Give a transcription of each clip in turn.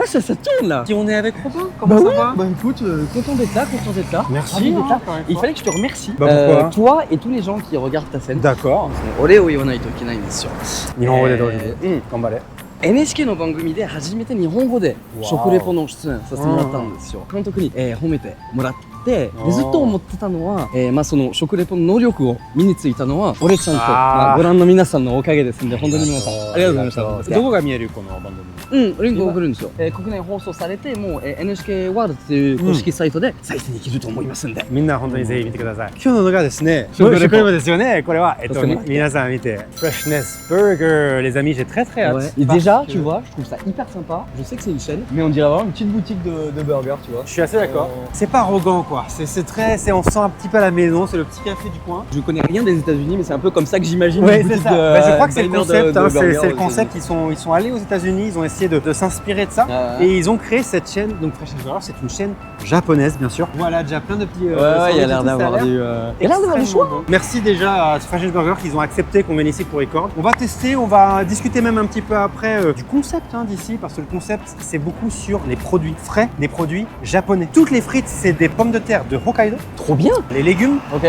Ah, ça tourne là. Si on est avec Robin, comment ça va? Bah écoute, content d'être là, Merci. Ravi d'être là. Hein, Il fallait que je te remercie. Bah, pourquoi toi et tous les gens qui regardent ta scène. D'accord. 俺を言わないといけないんですよ。日本語でどうぞ。頑張れ。NHK の番組で初めて日本語でわお食レポの出演させてもらったんですよ。監督に、褒めてもらってでずっと思ってたのは、まあその食レポの能力を身についたのは俺ちゃんとまあ、ご覧の皆さんのおかげですんで本当に皆さんありがとうございました。どこが見えるこの番組？リンクを送るんですよ。国内放送されてもう、NHK ワールドという公式サイトで再生できると思いますんで、みんな本当にぜひ見てください。今日の動画ですね、食レポですよね。これは皆さん見て Freshness Burger les amis, j'ai très hâte. Ouais. Et déjà, tu vois, je trouve ça hyper sympa. Je sais que c'est une chaîne, mais on dirait vraiment une petite boutique de burgers, tu vois. Je suis assez d'accord. C'est pas arrogant quoi. On se sent un petit peu à la maison. C'est le petit café du coin. Je connais rien des États-Unis, mais c'est un peu comme ça que j'imagine. Ouais, c'est ça. Je crois que c'est le concept. C'est le concept. Ils Ils sont allés aux États-Unis. Ils ont essayé de s'inspirer de ça et ils ont créé cette chaîne. Donc Freshness Burger, c'est une chaîne japonaise bien sûr. Voilà, déjà plein de petits. Ouais, il y a l'air d'avoir du. Il y a l'air d'avoir du choix. Bon. Merci déjà à Freshness Burger qu'ils ont accepté qu'on vienne ici pour record. On va tester, on va discuter même un petit peu après du concept d'ici parce que le concept c'est beaucoup sur les produits frais, les produits japonais. Toutes les frites c'est des pommes de terre de Hokkaido. Trop bien. Les légumes, ok.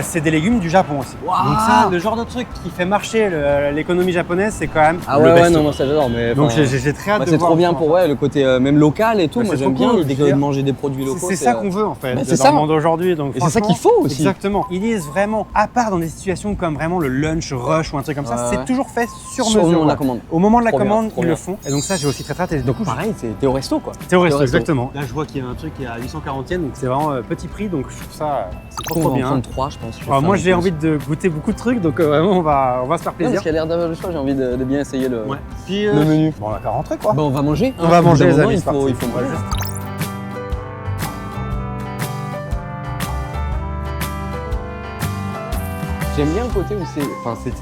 c'est des légumes du Japon aussi. Wow. Donc ça, le genre de truc qui fait marcher l'économie japonaise, c'est quand même ouais, non, moi ça j'adore. Mais donc j'ai très hâte de voir. C'est trop bien pour le côté même local et tout. Moi j'aime bien l'idée de manger des produits locaux. C'est ça qu'on veut en fait. C'est dans le monde aujourd'hui. Donc et c'est ça qu'il faut aussi. Exactement. Ils disent vraiment, à part dans des situations comme vraiment le lunch rush ou un truc comme ça, c'est toujours fait sur mesure. Au moment de la commande. Au moment de la commande, ils le font. Et donc ça, j'ai aussi très hâte. Et donc pareil, t'es au resto quoi. T'es au resto, exactement. Là, je vois qu'il y a un truc qui est à 840 yens, donc c'est vraiment petit prix. Donc je trouve ça c'est trop bien. 33, je pense. Moi, j'ai envie de goûter beaucoup de trucs, donc vraiment, on va se faire plaisir. Parce qu'il y a l'air d'avoir le choix. J'ai envie de bien essayer le menu. Bon, on a qu'à rentrer quoi. Bon, on va manger. On va manger les amis. Il faut manger. J'aime bien le côté où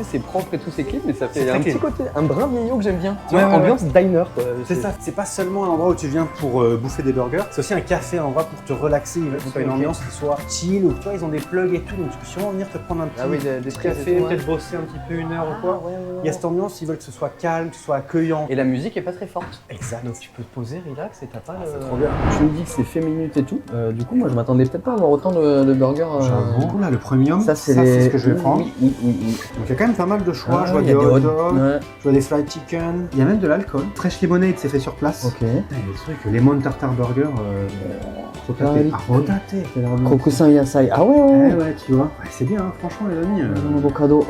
c'est propre et tout, c'est clean, mais ça fait un petit côté, un brin vieillot que j'aime bien. Tu vois, ambiance diner quoi. C'est ça, c'est pas seulement un endroit où tu viens pour bouffer des burgers, c'est aussi un café, un endroit pour te relaxer, il faut une ambiance qui soit chill, ou tu vois, ils ont des plugs et tout, donc tu peux sûrement venir te prendre un petit café, peut-être bosser un petit peu une heure ou quoi. Il y a cette ambiance, ils veulent que ce soit calme, que ce soit accueillant. Et la musique est pas très forte. Exact. Donc tu peux te poser, relax et t'as pas c'est trop bien. Tu me dis que c'est fait minute et tout, du coup moi je m'attendais peut-être pas à avoir autant de burgers. Du coup là, le premium, ça c'est ce que je vais prendre. Oui. Donc il y a quand même pas mal de choix, je vois des hot dogs, je vois des fried chicken, il y a même de l'alcool. Fresh lemonade, c'est fait sur place. Ok. Il y a des trucs, lemon tartar burger, Kokusan Yasai. Ah ouais. Ouais, tu vois. Ouais, c'est bien, franchement les amis. Avocado,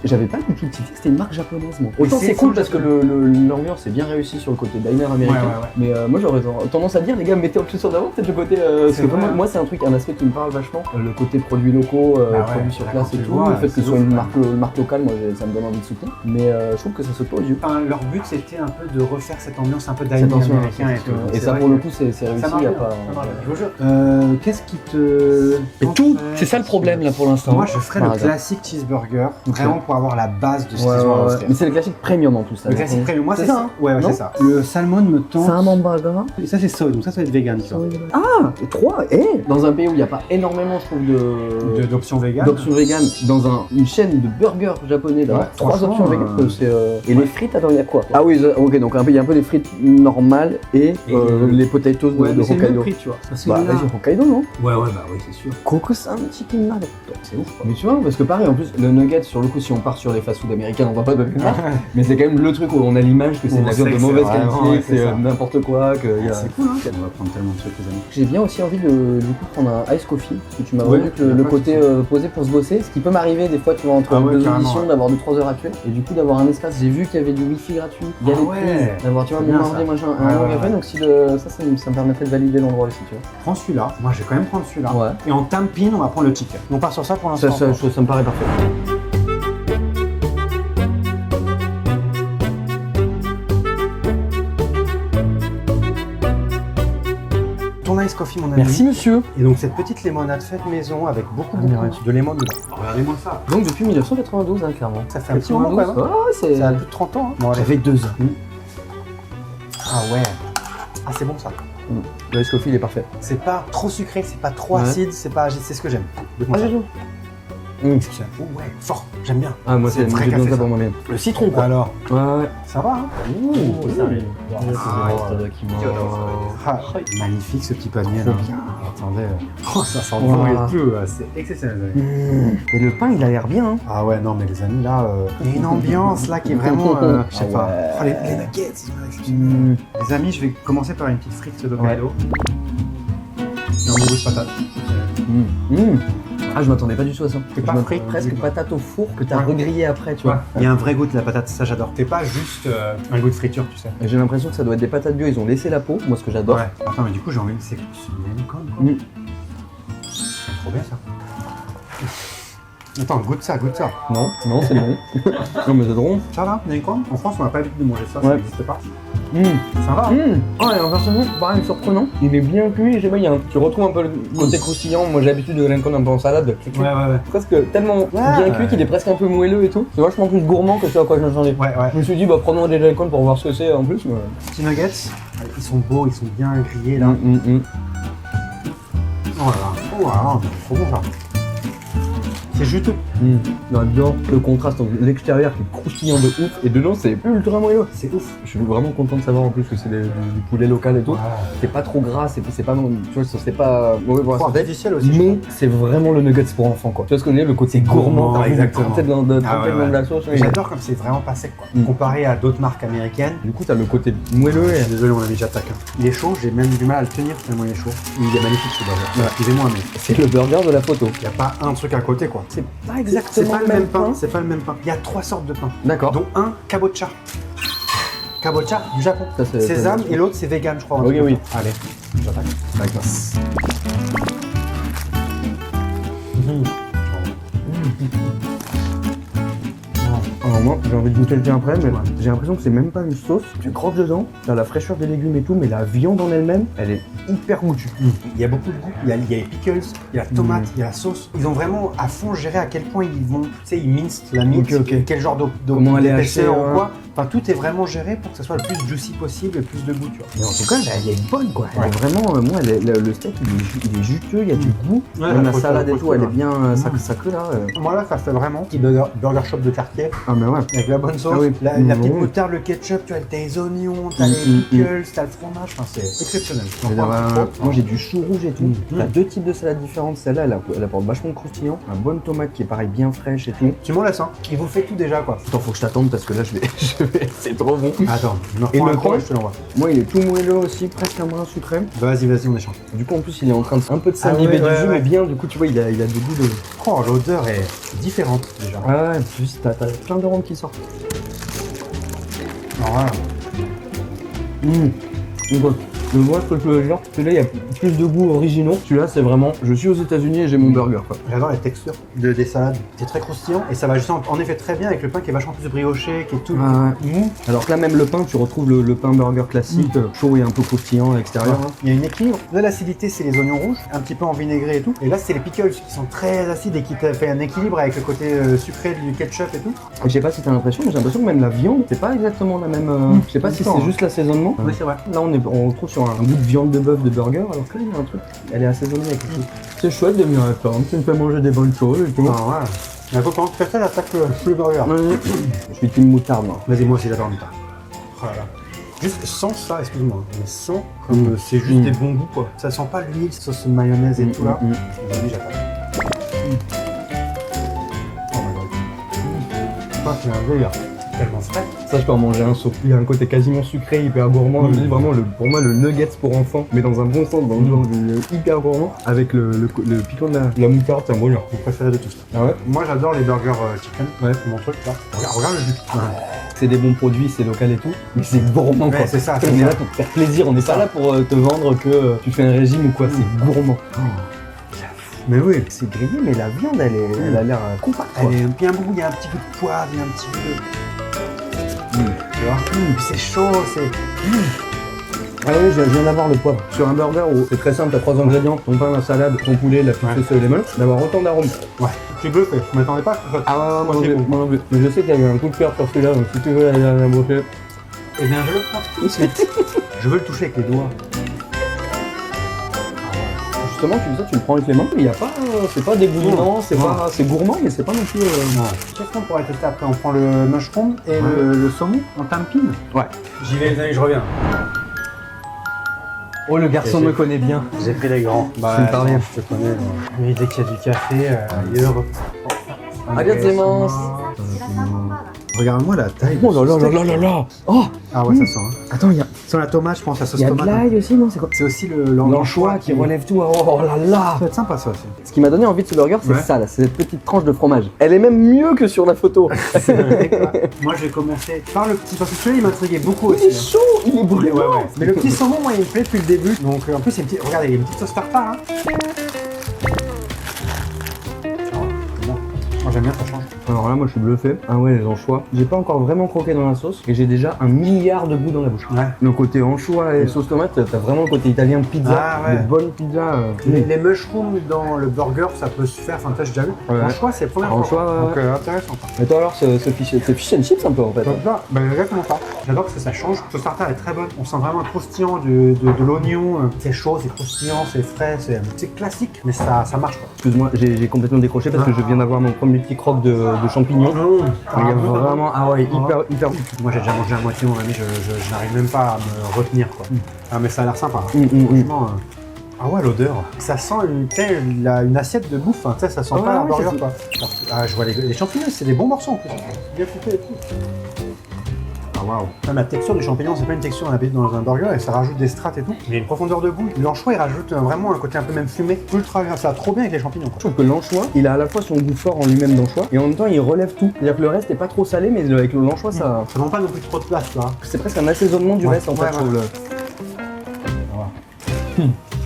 j'avais pas du tout tilté que c'était une marque japonaise moi. Autant c'est cool parce que l'ambiance est bien réussie sur le côté diner américain. Mais moi j'aurais tendance à dire les gars mettez en plus sur d'avant peut-être le côté parce que moi c'est un aspect qui me parle vachement. Le côté produits locaux, produits sur place et tout. Le fait que ce soit une marque locale, moi ça me donne envie de soutenir. Mais je trouve que ça saute pas aux yeux. Leur but c'était un peu de refaire cette ambiance un peu diner américain et tout. Et ça pour le coup c'est réussi. Qu'est-ce qui te... Et tout, c'est ça le problème là pour l'instant. Moi je ferais le classique cheeseburger, vraiment pour avoir la base de ce qu'ils ont à offrir. Mais c'est le classique premium en plus. Le classique premium, moi c'est ça. Ouais, c'est ça. Le salmon me tente. C'est un hamburger. Et ça c'est soy, donc ça va être vegan. Ah, 3 dans un pays où il n'y a pas énormément je trouve d'options vegan. Dans une chaîne de burgers japonais, 3 options vegan. Et les frites, attends, il y a quoi? Ah oui, ok, donc il y a un peu des frites normales et les potatoes de Hokkaido. C'est le prix, tu vois. Vas-y, Hokkaido, non? Ouais, bah oui, c'est sûr. Kokusan Chicken Nugget. C'est ouf. Mais tu vois, parce que pareil, en plus, le nugget, sur le coup, si on part sur les fast-food américains, on va pas donner marque, mais c'est quand même le truc où on a l'image que c'est de la viande de mauvaise qualité, que c'est n'importe quoi, que c'est cool, hein. On va prendre tellement de trucs, les amis. J'ai bien aussi envie de du coup prendre un ice coffee, parce que tu m'as vendu que le côté posé pour se bosser, ce qui peut m'arriver des fois, tu vois, entre deux auditions, d'avoir 2-3 heures à tuer, et du coup d'avoir un espace, j'ai vu qu'il y avait du wifi gratuit, il y a des prises, d'avoir, tu vois, mon ordi, machin, un long café, donc si ça me permettrait de valider l'endroit aussi, tu vois. Prends celui-là, moi je vais quand même prendre celui-là, et en tampin, on va prendre le chicken. On part sur ça pour l'instant. Ça me paraît parfait. Ton ice coffee, mon ami. Merci monsieur. Et donc cette petite limonade faite maison avec beaucoup de lemon dedans. Regardez-moi ça. Donc depuis 1992, clairement. Ça fait un petit moment quand même. Ça a plus de 30 ans. Bon, ça fait 2 ans. Ah ouais. Ah c'est bon ça. Le ice coffee il est parfait. C'est pas trop sucré, c'est pas trop acide, c'est ce que j'aime. Oh ouais, fort, j'aime bien. Ah, moi, c'est vrai bien café. ça pour moi-même. Le citron, quoi. Alors, Ouais. ça va, hein? Magnifique ce petit panier là. Attendez, ça sent bon et tout, c'est exceptionnel. Et le pain, il a l'air bien. Hein. Ah ouais, non mais les amis là, il y a une ambiance là qui est vraiment, je sais pas. Oh, les nuggets, ils sont exceptionnels. Les amis, je vais commencer par une petite frite d'Hokkaido. Et un bout de patate. Ah, je m'attendais pas du tout à ça. C'est pas frit, presque patate au four que t'as regrillé après, tu vois. Il y a un vrai goût de la patate, ça j'adore. C'est pas juste un goût de friture, tu sais. J'ai l'impression que ça doit être des patates bio, ils ont laissé la peau, moi ce que j'adore. Ouais. Attends, mais du coup j'ai envie de... C'est une quoi. C'est trop bien ça. Attends, goûte ça. Non, c'est bon. Non mais c'est drôle. Ça va, Nanicorn? En France, on n'a pas l'habitude de manger ça, ça n'existe pas. Ça va. Oh, et inversement, pareil, surprenant. Il est bien cuit, je sais pas, tu retrouves un peu le côté croustillant. Moi j'ai l'habitude de Nanicorn un peu en salade. Ouais. Presque tellement bien cuit qu'il est presque un peu moelleux et tout. C'est vachement plus gourmand que ce à quoi je m'attendais. Ouais. Je me suis dit, prenons des Nanicorn pour voir ce que c'est en plus. Mais... Petits nuggets, ils sont beaux, ils sont bien grillés là. Oh là là, trop bon ça. C'est juteux. J'adore le contraste entre l'extérieur qui est croustillant de ouf et dedans c'est ultra moelleux. C'est ouf. Je suis vraiment content de savoir en plus que c'est du poulet local et tout. C'est pas trop gras, c'est pas, tu vois, c'est pas mauvais pour la santé. Artificiel aussi. Mais c'est vraiment le nuggets pour enfants quoi. Tu vois ce que je veux dire, le côté gourmand, exactement. De la sauce. J'adore comme c'est vraiment pas sec quoi. Comparé à d'autres marques américaines. Du coup t'as le côté moelleux et... Désolé mon ami, j'attaque. Il est chaud, j'ai même du mal à le tenir tellement il est chaud. Il est magnifique ce burger. Excusez-moi mais... C'est le burger de la photo. Il n'y a pas un truc à côté quoi. C'est pas exactement c'est pas le même pain. C'est pas le même pain. Il y a 3 sortes de pain. D'accord. Dont un kabocha. Kabocha du Japon. Sésame et l'autre c'est vegan je crois. Ok oui. Allez, j'attaque. D'accord. Alors moi j'ai envie de goûter le tien après, mais j'ai l'impression que c'est même pas une sauce. Tu croques dedans, t'as la fraîcheur des légumes et tout, mais la viande en elle-même, elle est hyper goûtue. Il y a beaucoup de goût. Il y a les pickles, il y a la tomate, il y a la sauce. Ils ont vraiment à fond géré à quel point ils vont, tu sais, ils mincent la meat, quel genre d'épaisseur ou quoi. Enfin, tout est vraiment géré pour que ça soit le plus juicy possible et le plus de goût, tu vois. Mais en tout cas, elle est bonne quoi. Elle est vraiment, moi, le steak il est juteux, il y a du goût. Même la salade et tout, elle est bien sacrée là. Moi là, ça fait vraiment petit burger shop de quartier. Ah, mais ouais. Avec la bonne sauce, la petite moutarde, le ketchup, tu as les oignons, t'as les pickles, t'as le fromage. Enfin, c'est exceptionnel. Moi j'ai du chou rouge et tout. T'as 2 types de salades différentes. Celle-là, elle apporte vachement de croustillant. Une bonne tomate qui est pareil bien fraîche et tout. Tu m'en laisses, hein. Il vous fait tout déjà quoi. Attends, faut que je t'attende parce que là je vais. C'est trop bon. Attends, et le pain, je te l'envoie. Moi il est tout moelleux aussi, presque un brin sucré. Vas-y, on échange. Du coup en plus il est en train de un peu de s'imbiber du jus, mais bien. Du coup tu vois il a des goûts de. Oh, l'odeur est différente déjà. Ouais, juste t'as plein d'arômes qui sortent. Alors voilà. Je vois ce que je veux dire. Celui-là, il y a plus de goûts originaux. Celui-là, c'est vraiment, je suis aux États-Unis et j'ai mon burger. J'adore la texture des salades. C'est très croustillant et ça va juste en effet très bien avec le pain qui est vachement plus brioché, qui est tout mou. Alors que là, même le pain, tu retrouves le pain burger classique, chaud et un peu croustillant à l'extérieur. Il y a une équilibre. Là, l'acidité, c'est les oignons rouges, un petit peu en vinaigré et tout. Et là, c'est les pickles qui sont très acides et qui te fait un équilibre avec le côté sucré du ketchup et tout. Et je sais pas si t'as l'impression, mais j'ai l'impression que même la viande, c'est pas exactement la même. Je sais pas si c'est juste l'assaisonnement. Oui, c'est vrai. Là, on retrouve sur un goût de viande de bœuf de burger, alors que là, il y a un truc. Elle est assaisonnée avec tout. C'est chouette de venir à la tu me fais manger des bonnes choses et tout. Ah ouais. Mais quand tu fais ça, j'attaque le burger. Je suis team moutarde, moi. Vas-y, moi aussi, j'adore le moutarde. Voilà. Juste sans ça, excuse-moi, mais sans, comme c'est juste des bons goûts quoi. Ça sent pas l'huile, sauce mayonnaise et tout là. Vas-y, j'attaque. Oh my god. Ah, c'est un délire. Tellement frais. Ça, je peux en manger un saut. Il y a un côté quasiment sucré, hyper gourmand. Je dis vraiment, pour moi, le nuggets pour enfants, mais dans un bon sens, dans le genre hyper gourmand, avec le piquant de la moutarde, c'est un bonheur. Mon préféré de tous. Ah ouais? Moi, j'adore les burgers chicken. Ouais, c'est mon truc là. Regarde le jus. C'est des bons produits, c'est local et tout, mais c'est gourmand quoi. C'est ça. On est là pour te faire plaisir, on n'est pas là pour te vendre que tu fais un régime ou quoi, c'est gourmand. Mais oui, c'est grillé, mais la viande, elle a l'air compacte. Elle est bien bon, il y a un petit peu de poivre, il y a un petit peu de... Tu vois, c'est chaud, c'est... Ah oui, je viens d'avoir le poivre. Sur un burger où c'est très simple, t'as 3 ingrédients, ton pain, la salade, ton poulet, la petite sauce lemon, d'avoir autant d'arômes. Ouais, je suis bluffé, je m'attendais pas à ça. Ah ouais, moi non plus. Mais je sais qu'il y avait un coup de cœur sur celui-là, donc si tu veux aller à la boucher. Eh bien, je le prends tout de suite. Je veux le toucher avec les doigts. Ah ouais, juste justement, tu le prends avec les mains, il y a pas, c'est pas dégoûtant, c'est gourmand, mais c'est pas non plus. Qu'est-ce qu'on pourrait tester après? On prend le mushroom et le saumon en tempine. Ouais. J'y vais les amis, je reviens. Oh, le garçon me connaît bien. J'ai pris les grands. Bah, tu me parles bien. Je te connais. Mais dès qu'il y a du café, il est heureux. Adios. Regarde-moi la taille. Oh là là là là là. Oh. Ah ouais, ça sent. Hein. Attends, il y a. Sans la tomate, je pense, la sauce Il y a tomate. de l'ail aussi, non? C'est quoi? C'est aussi l'anchois qui relève tout. Oh là là. Ça va être sympa ça aussi. Ce qui m'a donné envie de ce burger, c'est ça, là, c'est cette petite tranche de fromage. Elle est même mieux que sur la photo. Moi, je vais commencer par le petit, parce que celui-là, il m'intriguait beaucoup aussi. Il est chaud, il est brûlé. Ouais. Mais le petit saumon, moi, il me plaît depuis le début. Donc, en plus, regardez, il y a une petite sauce tartare. Hein. Moi j'aime bien, ça change. Alors là, moi je suis bluffé. Ah ouais, les anchois. J'ai pas encore vraiment croqué dans la sauce et j'ai déjà 1 milliard de goûts dans la bouche. Ouais. Le côté anchois et sauce tomate, t'as vraiment le côté italien de pizza. Ah ouais. Des bonnes pizzas. Les mushrooms dans le burger, ça peut se faire. Enfin, toi, j'ai déjà vu. Ouais. Anchois, c'est la première fois. Anchois, Donc, intéressant. Et toi alors, c'est fish and chips un peu en fait. Donc là, exactement ça. J'adore parce que ça change. La sauce tartare est très bonne. On sent vraiment un croustillant de l'oignon. C'est chaud, c'est croustillant, c'est frais. C'est classique, mais ça marche quoi. Excuse-moi, j'ai complètement décroché parce que je viens d'avoir mon premier petit croque de champignons. Il y a vraiment, hyper bon. Moi j'ai déjà mangé à moitié mon ami, je n'arrive même pas à me retenir quoi. Ah mais ça a l'air sympa. Franchement, ah ouais l'odeur. Ça sent une assiette de bouffe, hein. Ça sent pas un burger quoi. Ah je vois les champignons, c'est des bons morceaux en plus. Bien coupé et tout. Ah waouh. La texture du champignon, c'est pas une texture qu'on a dans un burger et ça rajoute des strates et tout. Il y a une profondeur de goût. L'anchois il rajoute vraiment un côté un peu même fumé. Ultra, ça va trop bien avec les champignons quoi. Je trouve que l'anchois, il a à la fois son goût fort en lui-même d'anchois et en même temps il relève tout. C'est-à-dire que le reste est pas trop salé, mais avec l'anchois ça. Ça prend pas non plus trop de place là. C'est presque un assaisonnement du reste en fait.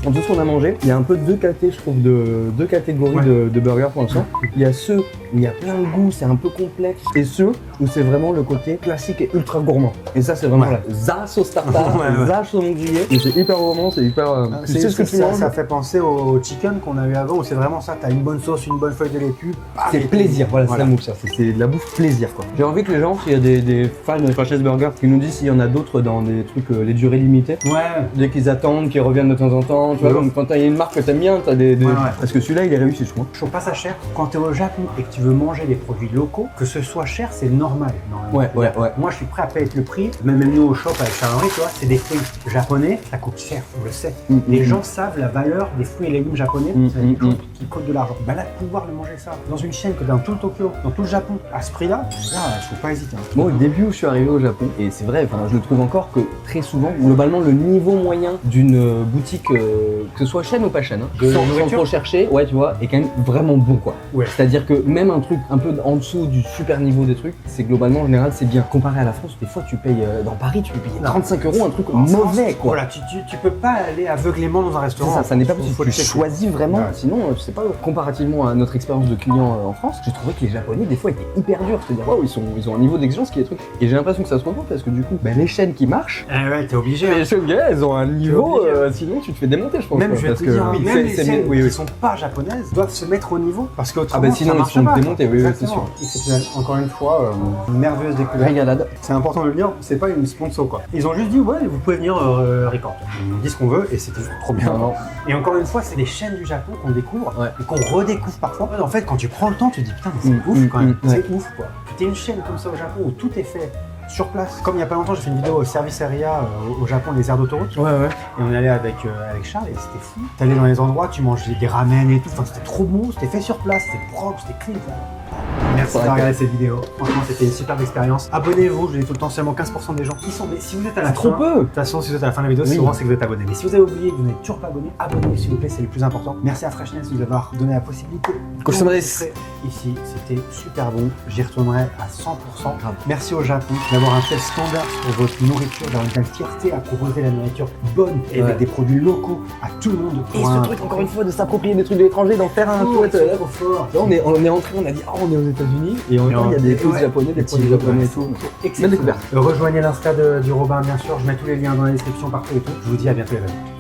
En tout ce qu'on a mangé, il y a un peu deux catégories de burgers pour l'instant. Il y a ceux où il y a plein de goûts, c'est un peu complexe, et ceux où c'est vraiment le côté classique et ultra gourmand. Et ça, c'est vraiment la sauce tartare, saumon grillé. Et c'est hyper gourmand, c'est hyper. Tu sais ce que tu manges. Ça fait penser au chicken qu'on a eu avant, où c'est vraiment ça. T'as une bonne sauce, une bonne feuille de laitue. C'est plaisir, voilà, c'est la mouche, c'est de la bouffe plaisir quoi. J'ai envie que les gens, s'il y a des fans de Crash's Burger, qui nous disent s'il y en a d'autres dans des trucs, les durées limitées. Dès qu'ils attendent, qu'ils reviennent de temps en temps. Tu vois, comme quand t'as une marque que t'aimes bien, t'as des. Parce que celui-là, il est réussi, je crois. Je trouve pas ça cher. Quand t'es au Japon et que tu veux manger des produits locaux, que ce soit cher, c'est normal. Ouais. Moi, je suis prêt à payer le prix. Même nous au shop avec Charles-Henri, tu vois, c'est des fruits japonais, ça coûte cher, on le sait. Les gens savent la valeur des fruits et légumes japonais, c'est des choses qui coûtent de l'argent. Bah là, de pouvoir le manger ça dans une chaîne que dans tout le Tokyo, dans tout le Japon, à ce prix-là, je faut pas hésiter. Moi, au début où je suis arrivé au Japon, et c'est vrai, je le trouve encore que très souvent, globalement, le niveau moyen d'une boutique, que ce soit chaîne ou pas chaîne, sans trop chercher, tu vois, est quand même vraiment bon quoi. C'est-à-dire que même un truc un peu en dessous du super niveau des trucs, c'est globalement en général c'est bien. Comparé à la France, des fois tu payes dans Paris, tu peux payer 35 € un truc mauvais quoi. Voilà, tu peux pas aller aveuglément dans un restaurant. Ça n'est pas possible. Tu choisis vraiment, sinon je sais pas, comparativement à notre expérience de client en France, j'ai trouvé que les Japonais des fois étaient hyper durs. C'est-à-dire waouh, ils ont un niveau d'exigence qui est truc. Et j'ai l'impression que ça se retrouve parce que du coup, les chaînes qui marchent, t'es obligé. Les chaînes elles ont un niveau, sinon tu te fais démonter je pense. Même je vais te dire, même les chaînes qui sont pas japonaises doivent se mettre au niveau parce que sinon ils se font démonter, oui c'est sûr. Exceptionnel. Encore une fois, une merveilleuse découverte. Régalade. C'est important de le dire, c'est pas une sponsor quoi. Ils ont juste dit vous pouvez venir record. Ils disent ce qu'on veut et c'était trop bien. Et encore une fois, c'est les chaînes du Japon qu'on découvre et qu'on redécouvre parfois. En fait, quand tu prends le temps, tu te dis putain mais c'est ouf quand même. C'est ouf quoi. T'es une chaîne comme ça au Japon où tout est fait sur place. Comme il y a pas longtemps, j'ai fait une vidéo au service area au Japon, les aires d'autoroute. Et on est allé avec Charles et c'était fou. T'allais dans les endroits, tu manges des ramen et tout. Enfin, c'était trop bon, c'était fait sur place, c'était propre, c'était clean. Merci d'avoir regardé cette vidéo. Franchement, c'était une superbe expérience. Abonnez-vous, je le dis tout le temps, seulement 15% des gens qui sont. Mais si vous êtes à la fin. Trop peu. De toute façon, si vous êtes à la fin de la vidéo, c'est souvent que vous êtes abonné. Mais si vous avez oublié et que vous n'êtes toujours pas abonné, abonnez-vous s'il vous plaît, c'est le plus important. Merci à Freshness de nous avoir donné la possibilité. Ici, c'était super bon. J'y retournerai à 100%. Merci au Japon d'avoir un tel standard pour votre nourriture, d'avoir une telle fierté à proposer la nourriture bonne et avec des produits locaux à tout le monde. Et ce truc, encore une fois, de s'approprier des trucs de l'étranger, d'en faire un chouette. On est rentré, on a dit, on est aux États-Unis et en même temps, il y a des trucs japonais, des produits japonais et tout. Excellent découverte. Rejoignez l'Insta du Robin, bien sûr. Je mets tous les liens dans la description partout et tout. Je vous dis à bientôt les amis.